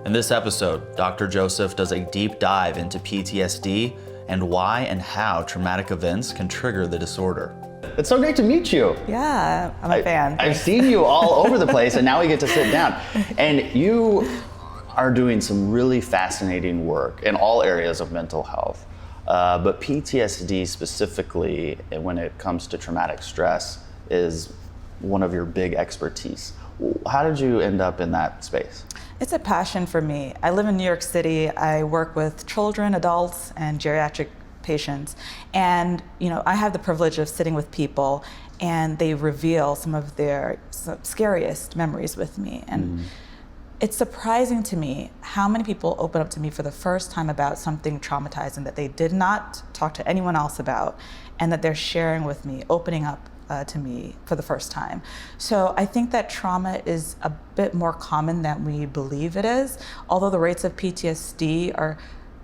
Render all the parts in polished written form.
In this episode, Dr. Joseph does a deep dive into PTSD and why and how traumatic events can trigger the disorder. It's so great to meet you. Yeah, I'm a fan. I've seen you all over the place, and now we get to sit down. And you are doing some really fascinating work in all areas of mental health. But PTSD specifically, when it comes to traumatic stress, is one of your big expertise. How did you end up in that space? It's a passion for me. I live in New York City. I work with children, adults, and geriatric patients. And I have the privilege of sitting with people, and they reveal some of their scariest memories with me. And it's surprising to me how many people open up to me for the first time about something traumatizing that they did not talk to anyone else about, and that they're sharing with me, opening up to me for the first time. So I think that trauma is a bit more common than we believe it is. Although the rates of PTSD are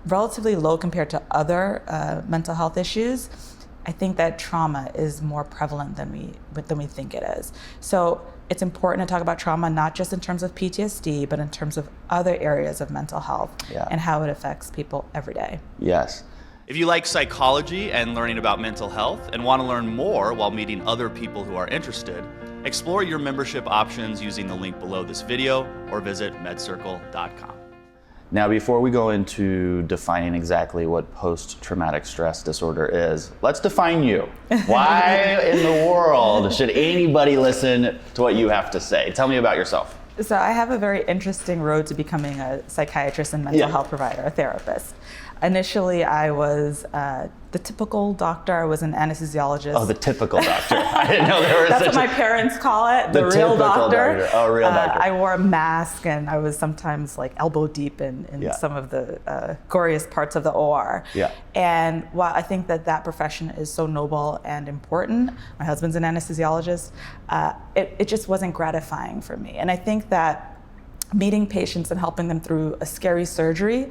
relatively low compared to other mental health issues, I think that trauma is more prevalent than we think it is. So it's important to talk about trauma, not just in terms of PTSD, but in terms of other areas of mental health and how it affects people every day. Yes. If you like psychology and learning about mental health and want to learn more while meeting other people who are interested, explore your membership options using the link below this video or visit MedCircle.com. Now, before we go into defining exactly what post-traumatic stress disorder is, let's define you. Why in the world should anybody listen to what you have to say? Tell me about yourself. So I have a very interesting road to becoming a psychiatrist and mental health provider, a therapist. Initially, I was the typical doctor. I was an anesthesiologist. Oh, the typical doctor. I didn't know there was That's what my parents call it, the real doctor. Oh, real doctor. I wore a mask, and I was sometimes like elbow deep in some of the goriest parts of the OR. Yeah. And while I think that profession is so noble and important, my husband's an anesthesiologist, it just wasn't gratifying for me. And I think that meeting patients and helping them through a scary surgery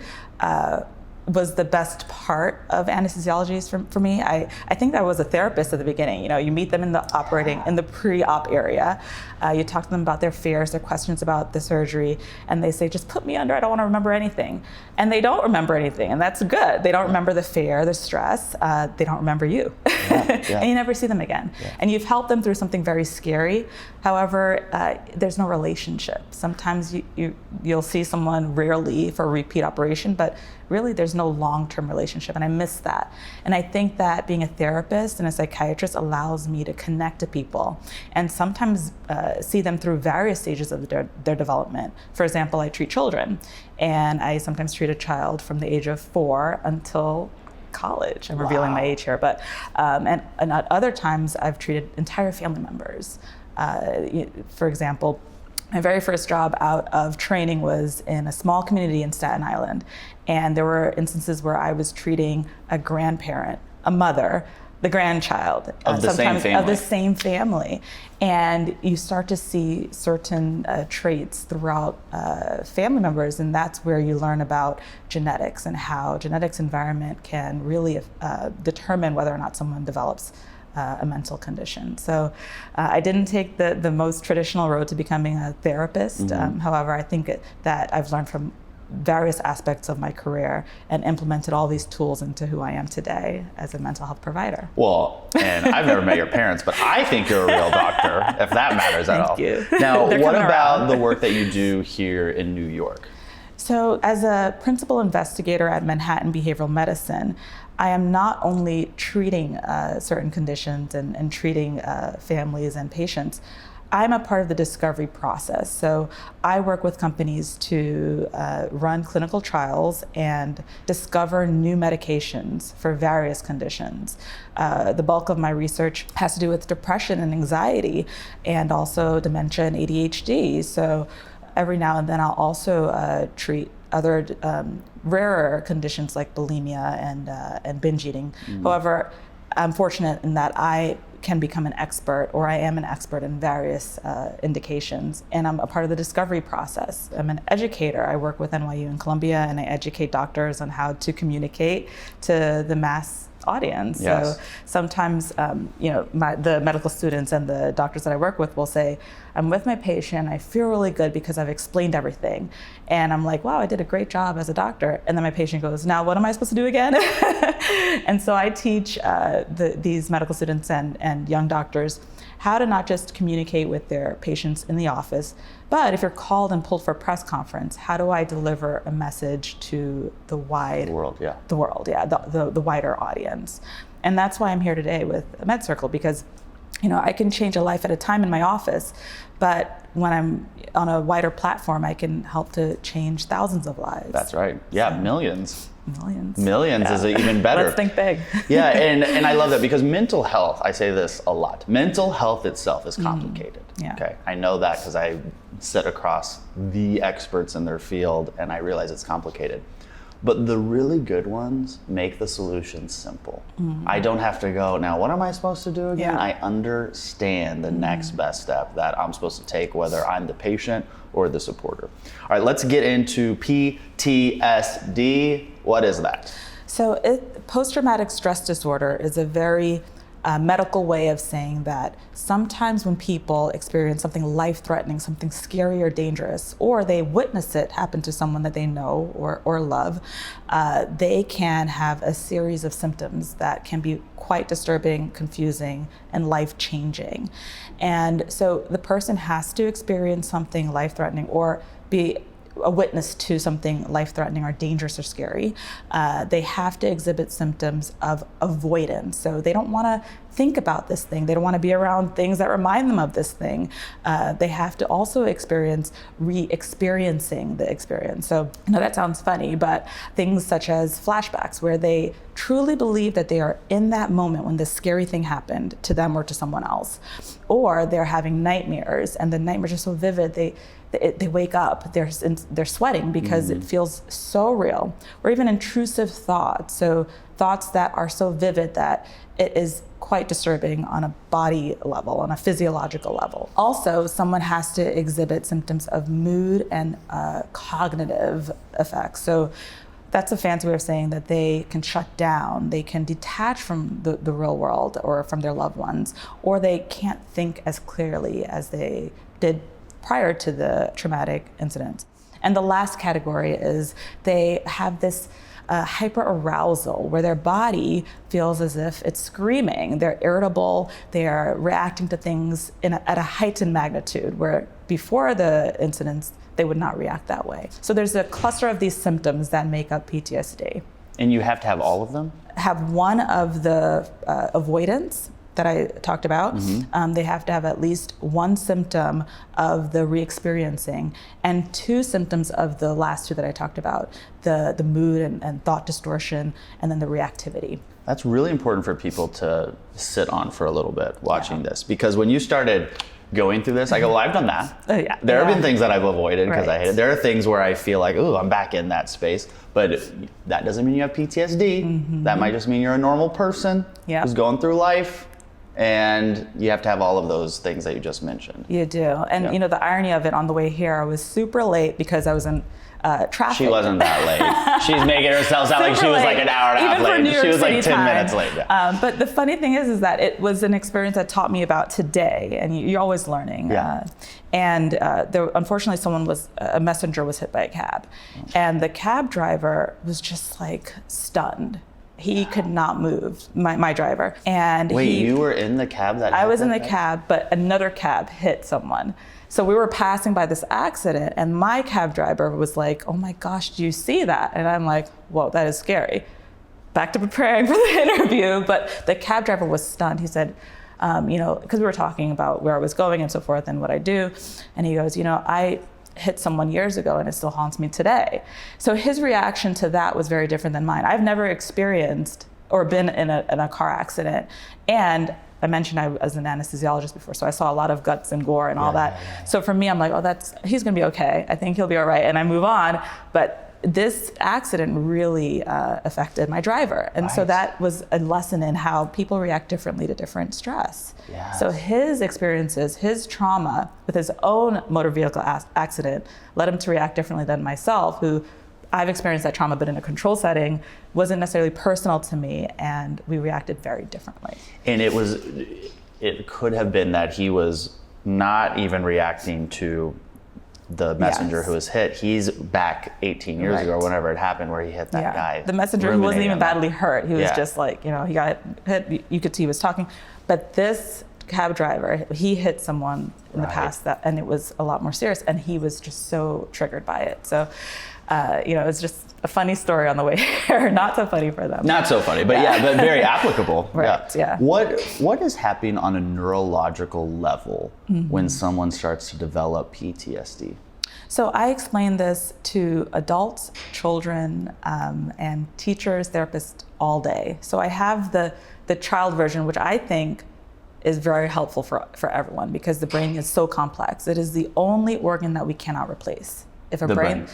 was the best part of anesthesiology for me. I think I was a therapist at the beginning. You meet them in the pre-op area. You talk to them about their fears, their questions about the surgery, and they say, just put me under, I don't want to remember anything. And they don't remember anything, and that's good. They don't remember the fear, the stress. They don't remember you. And you never see them again. And you've helped them through something very scary. However, there's no relationship. Sometimes you'll see someone rarely for a repeat operation, but really there's no long-term relationship, and I miss that. And I think that being a therapist and a psychiatrist allows me to connect to people and sometimes see them through various stages of their development. For example, I treat children, and I sometimes treat a child from the age of 4 until college. I'm revealing my age here, but and at other times I've treated entire family members. For example, my very first job out of training was in a small community in Staten Island. And there were instances where I was treating a grandparent, a mother, the grandchild, of the same family. And you start to see certain traits throughout family members, and that's where you learn about genetics and how genetics environment can really determine whether or not someone develops a mental condition. So I didn't take the most traditional road to becoming a therapist. However, I think that I've learned from various aspects of my career and implemented all these tools into who I am today as a mental health provider. Well, and I've never met your parents, but I think you're a real doctor, if that matters at all. Thank you. Now, what about the work that you do here in New York? So as a principal investigator at Manhattan Behavioral Medicine, I am not only treating certain conditions and treating families and patients, I'm a part of the discovery process. So I work with companies to run clinical trials and discover new medications for various conditions. The bulk of my research has to do with depression and anxiety, and also dementia and ADHD. So every now and then I'll also treat other rarer conditions like bulimia and binge eating. However, I'm fortunate in that I can become an expert, or I am an expert in various indications, and I'm a part of the discovery process. I'm an educator. I work with NYU and Columbia, and I educate doctors on how to communicate to the mass audience. Yes. So sometimes, the medical students and the doctors that I work with will say, I'm with my patient, I feel really good because I've explained everything. And I'm like, wow, I did a great job as a doctor. And then my patient goes, now what am I supposed to do again? And so I teach these medical students and young doctors how to not just communicate with their patients in the office, but if you're called and pulled for a press conference, how do I deliver a message to the world, the wider audience? And that's why I'm here today with MedCircle, because I can change a life at a time in my office, but when I'm on a wider platform, I can help to change thousands of lives. That's right. Yeah, so, millions. Millions yeah. Is even better. Let's think big. Yeah, and I love that, because mental health, I say this a lot, mental health itself is complicated. Yeah. Okay, I know that because I sit across the experts in their field and I realize it's complicated. But the really good ones make the solutions simple. I don't have to go, now what am I supposed to do again? Yeah. I understand the next best step that I'm supposed to take, whether I'm the patient or the supporter. All right, let's get into PTSD. What is that? So post-traumatic stress disorder is a very medical way of saying that sometimes when people experience something life-threatening, something scary or dangerous, or they witness it happen to someone that they know or love, they can have a series of symptoms that can be quite disturbing, confusing, and life-changing. And so the person has to experience something life-threatening or be a witness to something life-threatening or dangerous or scary. They have to exhibit symptoms of avoidance. So they don't want to think about this thing. They don't want to be around things that remind them of this thing. They have to also experience re-experiencing the experience. So I know that sounds funny, but things such as flashbacks, where they truly believe that they are in that moment when this scary thing happened to them or to someone else. Or they're having nightmares, and the nightmares are so vivid, they wake up, they're sweating because it feels so real. Or even intrusive thoughts, so thoughts that are so vivid that it is quite disturbing on a body level, on a physiological level. Also, someone has to exhibit symptoms of mood and cognitive effects. So that's a fancy way of saying that they can shut down, they can detach from the real world or from their loved ones, or they can't think as clearly as they did prior to the traumatic incident. And the last category is they have this hyperarousal, where their body feels as if it's screaming. They're irritable, they are reacting to things at a heightened magnitude, where before the incidents, they would not react that way. So there's a cluster of these symptoms that make up PTSD. And you have to have all of them? Have one of the avoidance that I talked about. They have to have at least one symptom of the re-experiencing and two symptoms of the last two that I talked about, the mood and thought distortion, and then the reactivity. That's really important for people to sit on for a little bit watching this, because when you started going through this, I go, well, I've done that. There have been things that I've avoided because I hate it. There are things where I feel like, ooh, I'm back in that space. But that doesn't mean you have PTSD. That might just mean you're a normal person who's going through life. And you have to have all of those things that you just mentioned. You do. And the irony of it, on the way here, I was super late because I was in traffic. She wasn't that late. She's making herself sound like she was like an hour and a half late. She was like 10 minutes late. Yeah. But the funny thing is that it was an experience that taught me about today, and you're always learning. And unfortunately, a messenger was hit by a cab, and the cab driver was just like stunned. He could not move, my driver. And wait, you were in the cab I was in the cab, but another cab hit someone. So we were passing by this accident, and my cab driver was like, oh my gosh, do you see that? And I'm like, whoa, that is scary. Back to preparing for the interview, but the cab driver was stunned. He said, because we were talking about where I was going and so forth and what I do. And he goes, I hit someone years ago and it still haunts me today. So his reaction to that was very different than mine. I've never experienced or been in a car accident. And I mentioned I was an anesthesiologist before, so I saw a lot of guts and gore and all that. So for me, I'm like, he's gonna be okay. I think he'll be all right, and I move on. But this accident really affected my driver. And so that was a lesson in how people react differently to different stress. So his experiences, his trauma with his own motor vehicle accident led him to react differently than myself, who I've experienced that trauma, but in a control setting, wasn't necessarily personal to me, and we reacted very differently. And it could have been that he was not even reacting to the messenger who was hit. He's back 18 years ago, or whenever it happened, where he hit that guy. The messenger, who wasn't even badly hurt. He was just like, you know, he got hit. You could see he was talking. But this cab driver, he hit someone in the past, and it was a lot more serious, and he was just so triggered by it. So, you know, it's just a funny story on the way here. Not so funny for them. Not so funny, but but very applicable. Right, yeah. What is happening on a neurological level when someone starts to develop PTSD? So I explain this to adults, children, and teachers, therapists all day. So I have the child version, which I think is very helpful for everyone, because the brain is so complex. It is the only organ that we cannot replace. If a brain,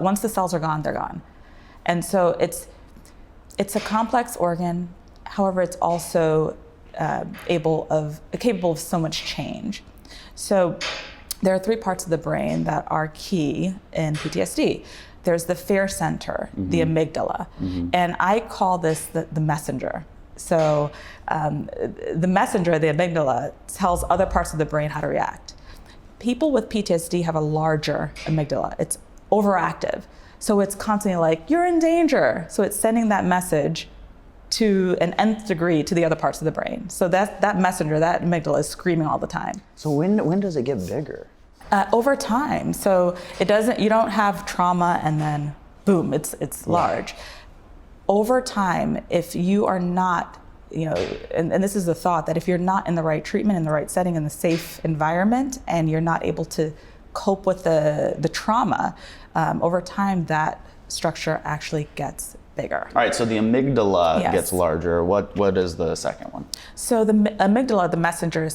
once the cells are gone, they're gone. And so it's a complex organ. However, it's also capable of so much change. So there are 3 parts of the brain that are key in PTSD. There's the fear center, the amygdala, and I call this the messenger. So the messenger, the amygdala, tells other parts of the brain how to react. People with PTSD have a larger amygdala. It's overactive. So it's constantly like, you're in danger. So it's sending that message to an nth degree to the other parts of the brain. So that messenger, that amygdala, is screaming all the time. So when does it get bigger? Over time. So you don't have trauma and then boom, it's large. Over time, if you are not, you know, and this is the thought, that if you're not in the right treatment, in the right setting, in the safe environment, and you're not able to cope with the trauma, over time that structure actually gets bigger. All right, so the amygdala gets larger. What is the second one? So the amygdala, the messenger,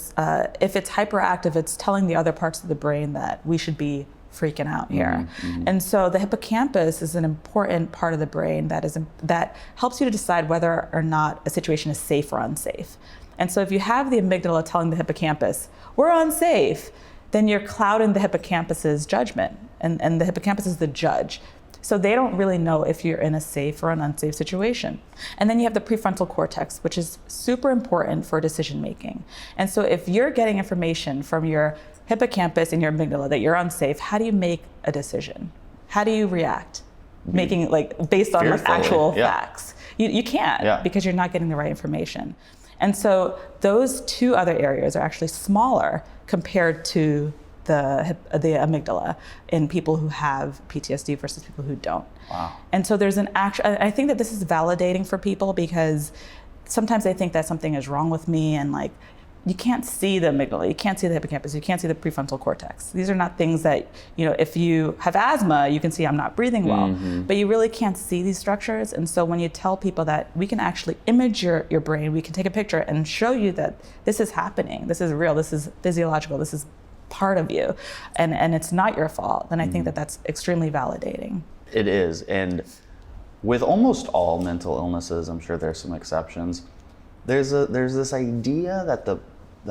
if it's hyperactive, it's telling the other parts of the brain that we should be freaking out here. And so the hippocampus is an important part of the brain that helps you to decide whether or not a situation is safe or unsafe. And so if you have the amygdala telling the hippocampus, we're unsafe, then you're clouding the hippocampus's judgment, and the hippocampus is the judge. So they don't really know if you're in a safe or an unsafe situation. And then you have the prefrontal cortex, which is super important for decision making. And so if you're getting information from your hippocampus and your amygdala that you're unsafe, how do you make a decision? How do you react? Making, like, based on like actual facts. You can't, because you're not getting the right information. And so those 2 other areas are actually smaller compared to the amygdala in people who have PTSD versus people who don't. Wow. And so there's I think that this is validating for people, because sometimes they think that something is wrong with me, and like, you can't see the amygdala, you can't see the hippocampus, you can't see the prefrontal cortex. These are not things that, you know, if you have asthma, you can see I'm not breathing well, but you really can't see these structures. And so when you tell people that we can actually image your brain, we can take a picture and show you that this is happening, this is real, this is physiological, this is part of you, and it's not your fault, then I think that that's extremely validating. It is. And with almost all mental illnesses, I'm sure there's some exceptions, there's this idea that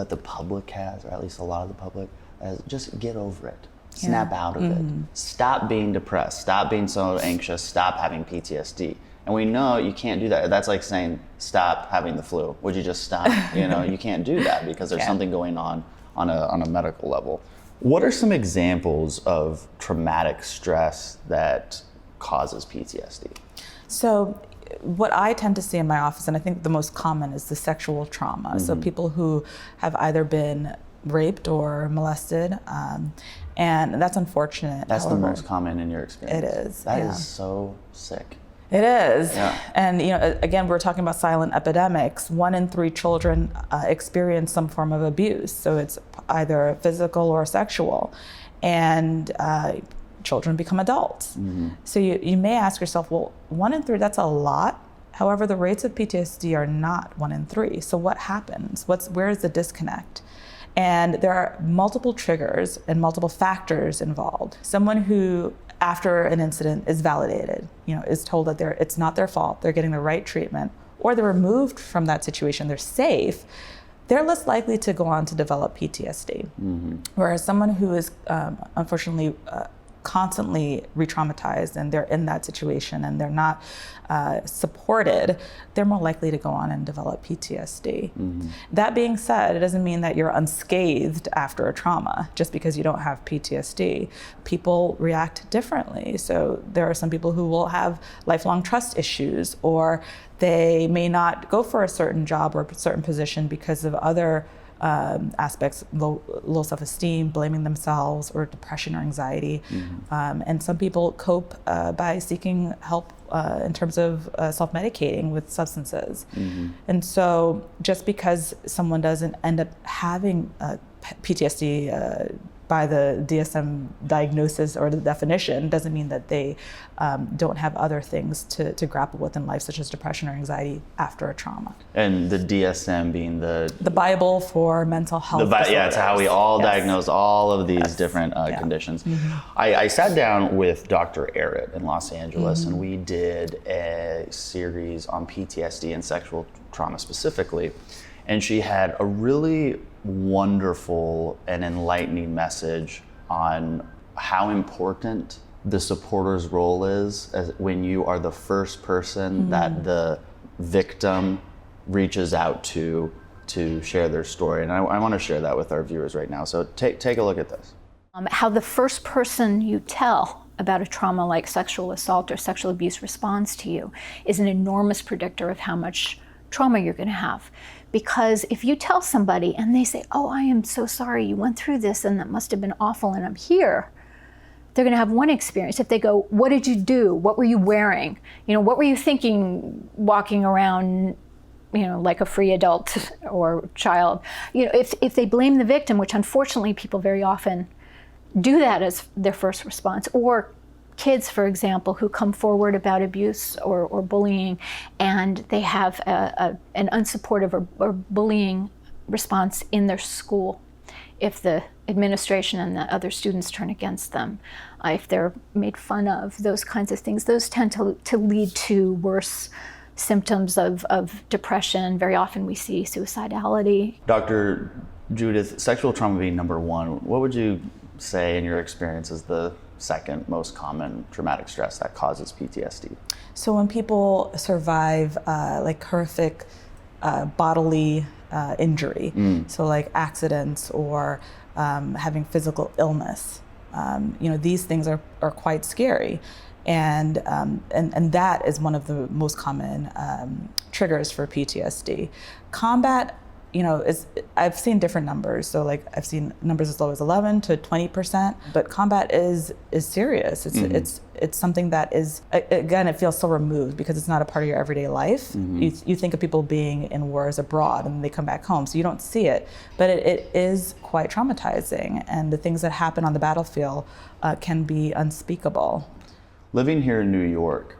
the public has, or at least a lot of the public, as just get over it, snap out of it, stop being depressed, stop being so anxious, stop having PTSD. And we know you can't do that. That's like saying stop having the flu. Would you just stop? You know, you can't do that, because there's something going on a medical level. What are some examples of traumatic stress that causes PTSD? So what I tend to see in my office, and I think the most common, is the sexual trauma. So people who have either been raped or molested, and that's unfortunate. That's the most common in your experience? It is. That is so sick. It is. Yeah. And, you know, again, we're talking about silent epidemics. 1 in 3 children experience some form of abuse. So it's either physical or sexual. And children become adults. So you may ask yourself, well, 1 in 3, that's a lot. However, the rates of PTSD are not 1 in 3. So what happens? Where is the disconnect? And there are multiple triggers and multiple factors involved. Someone who, after an incident, is validated, you know, is told that it's not their fault, they're getting the right treatment, or they're removed from that situation, they're safe, they're less likely to go on to develop PTSD. Whereas someone who is unfortunately constantly re-traumatized and they're in that situation and they're not supported, they're more likely to go on and develop PTSD. That being said, it doesn't mean that you're unscathed after a trauma just because you don't have PTSD. People react differently. So there are some people who will have lifelong trust issues, or they may not go for a certain job or a certain position because of other aspects, low self-esteem, blaming themselves, or depression or anxiety. And some people cope by seeking help in terms of self-medicating with substances. And so just because someone doesn't end up having PTSD by the DSM diagnosis or the definition doesn't mean that they don't have other things to grapple with in life, such as depression or anxiety after a trauma. And the DSM being the Bible for mental health disorders. Yeah, it's how we all diagnose all of these different conditions. I sat down with Dr. Arrett in Los Angeles, and we did a series on PTSD and sexual trauma specifically. And she had a really wonderful and enlightening message on how important the supporter's role is as when you are the first person that the victim reaches out to share their story. And I want to share that with our viewers right now. So take a look at this. How the first person you tell about a trauma like sexual assault or sexual abuse responds to you is an enormous predictor of how much trauma you're going to have. Because if you tell somebody and they say, oh, I am so sorry you went through this and that must have been awful and I'm here, they're going to have one experience. If they go, what did you do? What were you wearing? What were you thinking walking around, like a free adult or child? If they blame the victim, which unfortunately people very often do that as their first response, or kids, for example, who come forward about abuse or bullying, and they have an unsupportive or bullying response in their school. If the administration and the other students turn against them, if they're made fun of, those kinds of things, those tend to lead to worse symptoms of depression. Very often we see suicidality. Dr. Judith, sexual trauma being number one, what would you say in your experience is the second most common traumatic stress that causes PTSD? So when people survive like horrific bodily injury, so like accidents or having physical illness, these things are quite scary. And that is one of the most common triggers for PTSD. Combat, I've seen different numbers. So like I've seen numbers as low as 11 to 20%, but combat is serious. It's something that is, again, it feels so removed because it's not a part of your everyday life. You think of people being in wars abroad and they come back home, so you don't see it, but it is quite traumatizing. And the things that happen on the battlefield can be unspeakable. Living here in New York,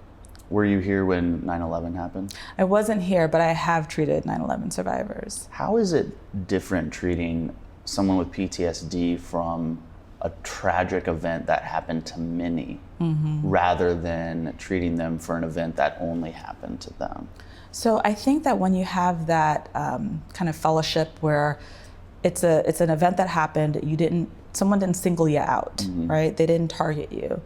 were you here when 9/11 happened? I wasn't here, but I have treated 9/11 survivors. How is it different treating someone with PTSD from a tragic event that happened to many rather than treating them for an event that only happened to them? So I think that when you have that kind of fellowship where it's an event that happened, someone didn't single you out, right? They didn't target you.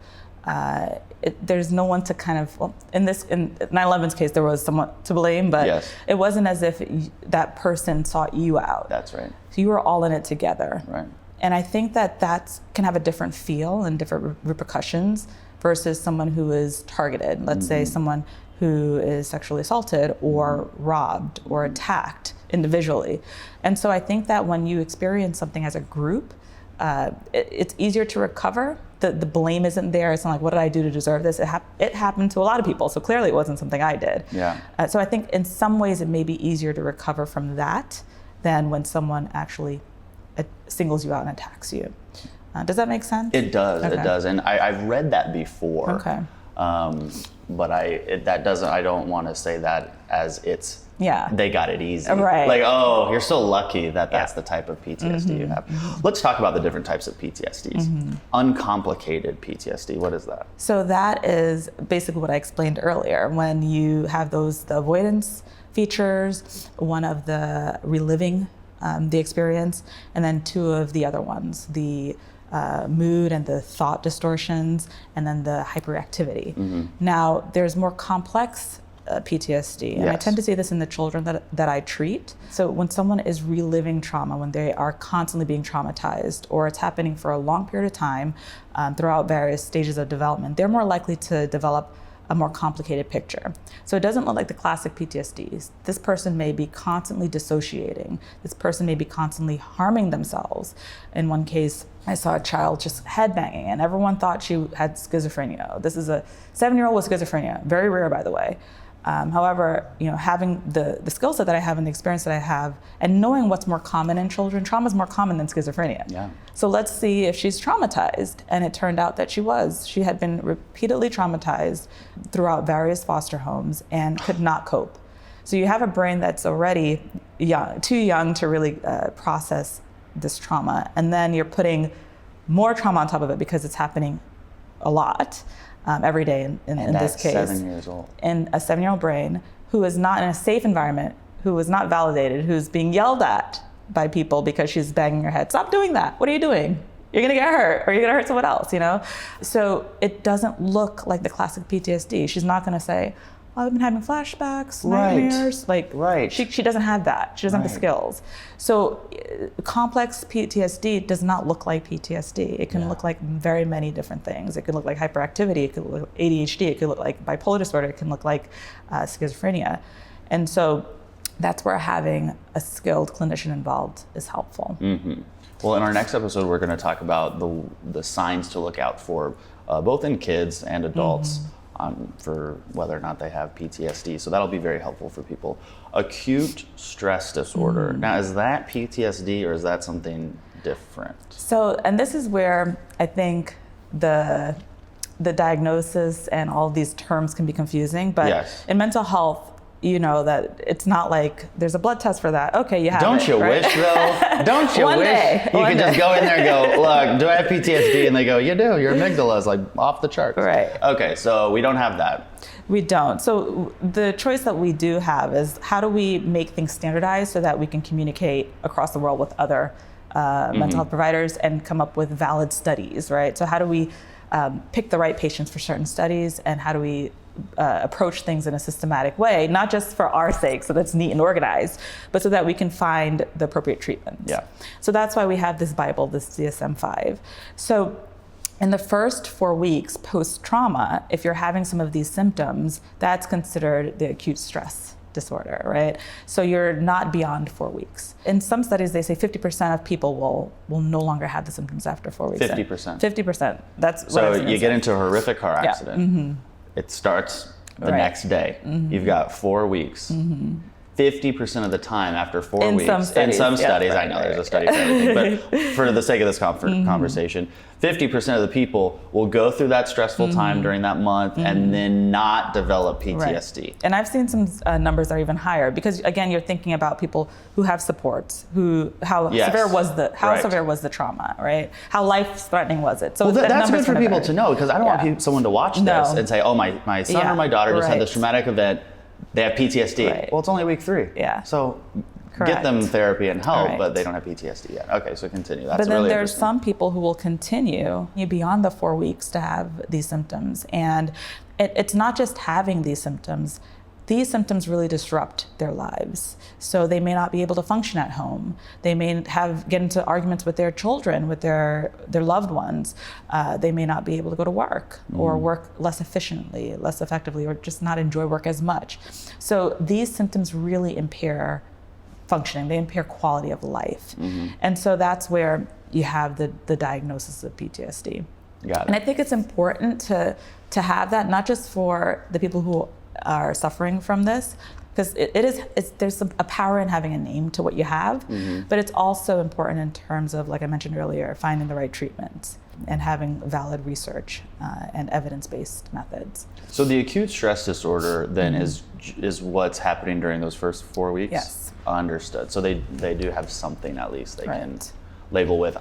There's no one to kind of, in 9/11's case, there was someone to blame, but it wasn't as if that person sought you out. That's right. So you were all in it together. Right. And I think that can have a different feel and different repercussions versus someone who is targeted. Let's say someone who is sexually assaulted or robbed or attacked individually. And so I think that when you experience something as a group, it's easier to recover. The blame isn't there. It's not like, what did I do to deserve this? It happened to a lot of people, so clearly it wasn't something I did. Yeah. So I think in some ways it may be easier to recover from that than when someone actually singles you out and attacks you. Does that make sense? It does. Okay. It does, and I've read that before. Okay. But I don't want to say that as it's. Yeah. They got it easy. Right. Like, oh, you're so lucky that that's the type of PTSD you have. Let's talk about the different types of PTSDs. Uncomplicated PTSD, what is that? So that is basically what I explained earlier. When you have the avoidance features, one of the reliving the experience, and then two of the other ones, the mood and the thought distortions, and then the hyperactivity. Now, there's more complex PTSD, and I tend to see this in the children that I treat. So when someone is reliving trauma, when they are constantly being traumatized, or it's happening for a long period of time throughout various stages of development, they're more likely to develop a more complicated picture. So it doesn't look like the classic PTSDs. This person may be constantly dissociating. This person may be constantly harming themselves. In one case, I saw a child just headbanging, and everyone thought she had schizophrenia. This is a 7-year-old with schizophrenia, very rare, by the way. However, having the skill set that I have and the experience that I have, and knowing what's more common in children, trauma is more common than schizophrenia. Yeah. So let's see if she's traumatized. And it turned out that she was. She had been repeatedly traumatized throughout various foster homes and could not cope. So you have a brain that's already too young to really process this trauma. And then you're putting more trauma on top of it because it's happening a lot. Every day in this case. 7 years old. In a 7-year-old brain who is not in a safe environment, who is not validated, who's being yelled at by people because she's banging her head. Stop doing that. What are you doing? You're gonna get hurt, or you're gonna hurt someone else, So it doesn't look like the classic PTSD. She's not gonna say, I've been having flashbacks, nightmares. She doesn't have that. She doesn't have the skills. So complex PTSD does not look like PTSD. It can look like very many different things. It could look like hyperactivity. It could look like ADHD. It could look like bipolar disorder. It can look like schizophrenia. And so that's where having a skilled clinician involved is helpful. Well, in our next episode, we're going to talk about the signs to look out for, both in kids and adults. For whether or not they have PTSD. So that'll be very helpful for people. Acute stress disorder. Now, is that PTSD or is that something different? So, and this is where I think the diagnosis and all of these terms can be confusing. But in mental health, that it's not like there's a blood test for that. Okay, you have it. Don't you wish, though? Don't you wish you could just go in there and go, look, do I have PTSD? And they go, you do. Your amygdala is like off the charts. Right. Okay, so we don't have that. We don't. So the choice that we do have is how do we make things standardized so that we can communicate across the world with other mental health providers and come up with valid studies, right? So how do we pick the right patients for certain studies, and how do we approach things in a systematic way, not just for our sake, so that's neat and organized, but so that we can find the appropriate treatments. So that's why we have this Bible, this DSM-5. So in the first 4 weeks post-trauma, if you're having some of these symptoms, that's considered the acute stress disorder, right? So you're not beyond 4 weeks. In some studies, they say 50% of people will no longer have the symptoms after 4 weeks. 50%. 50%. That's so you get into a horrific car accident. It starts the next day. You've got 4 weeks. 50% of the time after 4 weeks. In some studies, I know there's a study for everything, but for the sake of this conversation, 50% of the people will go through that stressful time during that month and then not develop PTSD. Right. And I've seen some numbers that are even higher because, again, you're thinking about people who have supports, how severe was the trauma, right? How life-threatening was it? So that's good for people to know, because I don't want someone to watch this and say, oh, my son or my daughter just had this traumatic event. They have PTSD. Right. Well, it's only week 3. So get them therapy and help, but they don't have PTSD yet. Okay, so continue. That's but then really there's some people who will continue beyond the 4 weeks to have these symptoms. And it's not just having these symptoms. These symptoms really disrupt their lives. So they may not be able to function at home. They may get into arguments with their children, with their loved ones. They may not be able to go to work or work less efficiently, less effectively, or just not enjoy work as much. So these symptoms really impair functioning. They impair quality of life. And so that's where you have the diagnosis of PTSD. Got it. And I think it's important to have that, not just for the people who are suffering from this, because there's a power in having a name to what you have, but it's also important in terms of, like I mentioned earlier, finding the right treatments and having valid research and evidence-based methods. So the acute stress disorder then is what's happening during those first 4 weeks? Yes. Understood. So they do have something at least they can label with.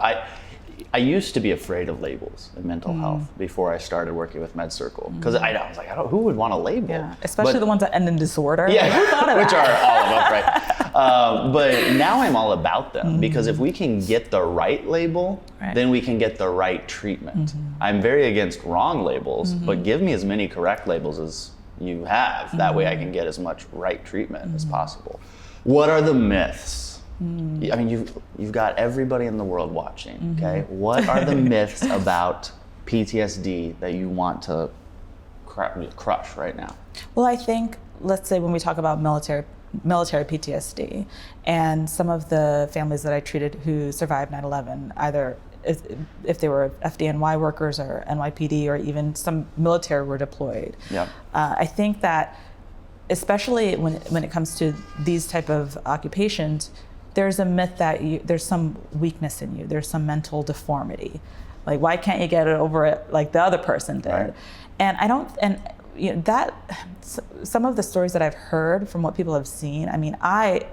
I used to be afraid of labels in mental health before I started working with MedCircle, because I was like, who would want a label? Especially the ones that end in disorder. Yeah, who thought of which that? are all of them, right? But now I'm all about them because if we can get the right label, then we can get the right treatment. I'm very against wrong labels, but give me as many correct labels as you have. That way I can get as much right treatment as possible. What are the myths? I mean, you've got everybody in the world watching, okay? What are the myths about PTSD that you want to crush right now? Well, I think, let's say when we talk about military PTSD and some of the families that I treated who survived 9/11, either if they were FDNY workers or NYPD or even some military were deployed. Yep. I think that especially when it comes to these type of occupations, there's a myth that there's some weakness in you, there's some mental deformity. Like, why can't you get it over it like the other person did? Right. And I don't, and you know, that some of the stories that I've heard from what people have seen, I mean, I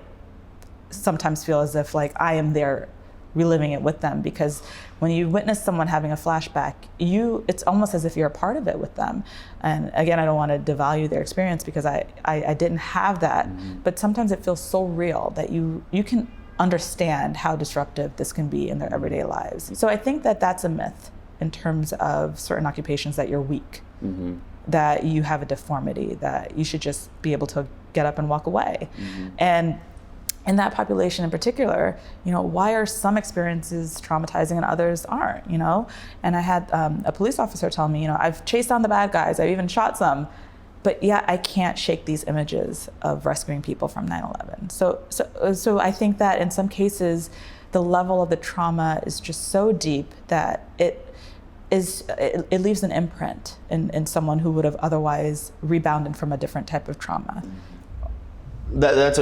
sometimes feel as if like I am there reliving it with them, because when you witness someone having a flashback, it's almost as if you're a part of it with them. And again, I don't want to devalue their experience because I didn't have that, but sometimes it feels so real that you can understand how disruptive this can be in their everyday lives. So I think that that's a myth in terms of certain occupations, that you're weak, that you have a deformity, that you should just be able to get up and walk away. And in that population in particular, you know, why are some experiences traumatizing and others aren't, you know? And I had a police officer tell me, you know, I've chased down the bad guys, I've even shot some, but yet I can't shake these images of rescuing people from 9/11. So I think that in some cases, the level of the trauma is just so deep that it leaves an imprint in someone who would have otherwise rebounded from a different type of trauma. That's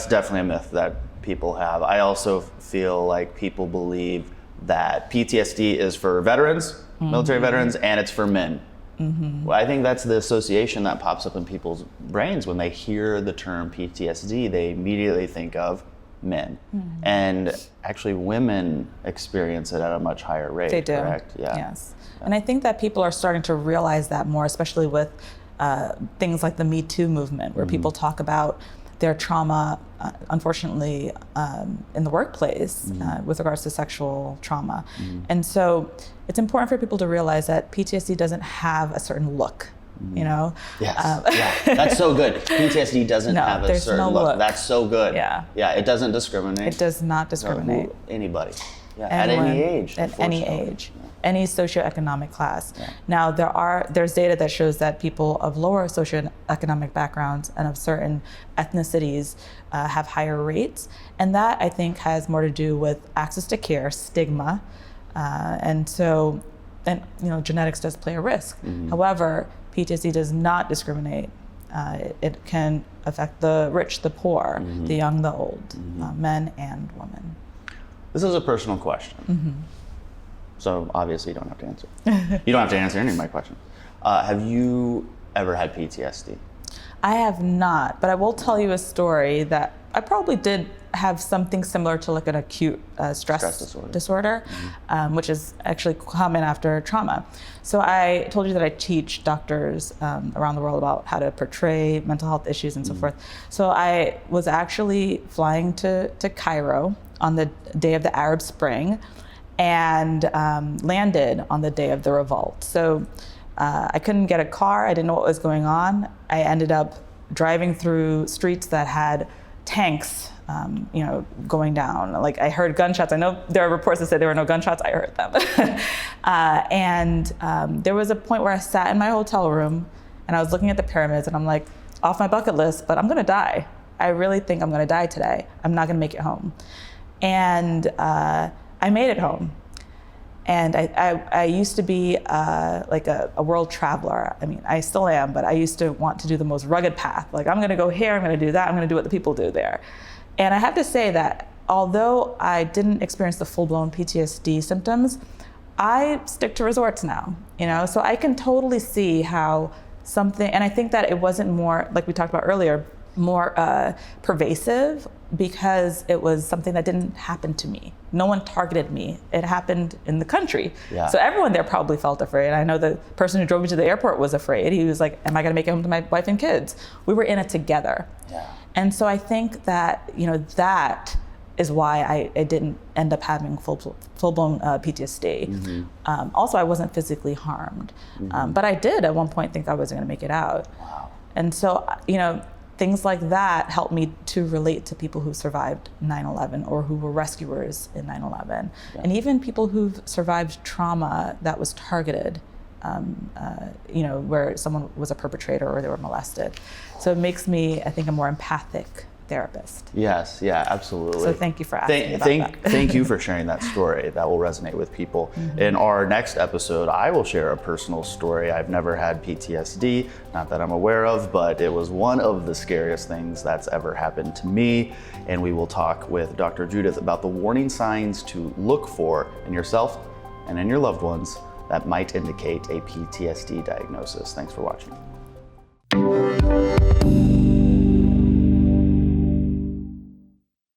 definitely a myth that people have. I also feel like people believe that PTSD is for veterans, military veterans, and it's for men. Well, I think that's the association that pops up in people's brains when they hear the term PTSD. They immediately think of men. And actually women experience it at a much higher rate. They do. Correct? Yeah. Yes. And I think that people are starting to realize that more, especially with things like the Me Too movement, where people talk about their trauma, unfortunately, in the workplace with regards to sexual trauma. And so it's important for people to realize that PTSD doesn't have a certain look, you know? Yes, yeah, that's so good. PTSD doesn't have a certain look. That's so good. Yeah. Yeah, it doesn't discriminate. It does not discriminate. Anybody. Yeah, Anyone, at any age. At any age. Any socioeconomic class. Yeah. Now, there's data that shows that people of lower socioeconomic backgrounds and of certain ethnicities have higher rates, and that I think has more to do with access to care, stigma, and you know, genetics does play a risk. However, PTSD does not discriminate. It can affect the rich, the poor, the young, the old, men and women. This is a personal question. So obviously you don't have to answer. You don't have to answer any of my questions. Have you ever had PTSD? I have not, but I will tell you a story that I probably did have something similar to like an acute stress disorder, which is actually common after trauma. So I told you that I teach doctors around the world about how to portray mental health issues and so forth. So I was actually flying to Cairo on the day of the Arab Spring, and landed on the day of the revolt. So I couldn't get a car. I didn't know what was going on. I ended up driving through streets that had tanks, you know, going down. Like, I heard gunshots. I know there are reports that say there were no gunshots. I heard them. And there was a point where I sat in my hotel room and I was looking at the pyramids and I'm like, off my bucket list, but I'm gonna die. I really think I'm gonna die today. I'm not gonna make it home. And I made it home. And I used to be like a world traveler. I mean, I still am, but I used to want to do the most rugged path. Like, I'm gonna go here, I'm gonna do that, I'm gonna do what the people do there. And I have to say that although I didn't experience the full-blown PTSD symptoms, I stick to resorts now, you know? So I can totally see how something, and I think that it wasn't more, like we talked about earlier, more pervasive because it was something that didn't happen to me. No one targeted me. It happened in the country. Yeah. So everyone there probably felt afraid. I know the person who drove me to the airport was afraid. He was like, am I gonna make it home to my wife and kids? We were in it together. Yeah. And so I think that, that is why I didn't end up having full-blown PTSD. Also, I wasn't physically harmed. But I did at one point think I wasn't gonna make it out. Wow. And so, things like that helped me to relate to people who survived 9/11 or who were rescuers in 9/11. Yeah. And even people who've survived trauma that was targeted, where someone was a perpetrator or they were molested. So it makes me, I think, a more empathic therapist. Yes, yeah, absolutely. So thank you for asking about that. Thank you for sharing that story. That will resonate with people. In our next episode, I will share a personal story. I've never had PTSD, not that I'm aware of, but it was one of the scariest things that's ever happened to me. And we will talk with Dr. Judith about the warning signs to look for in yourself and in your loved ones that might indicate a PTSD diagnosis. Thanks for watching.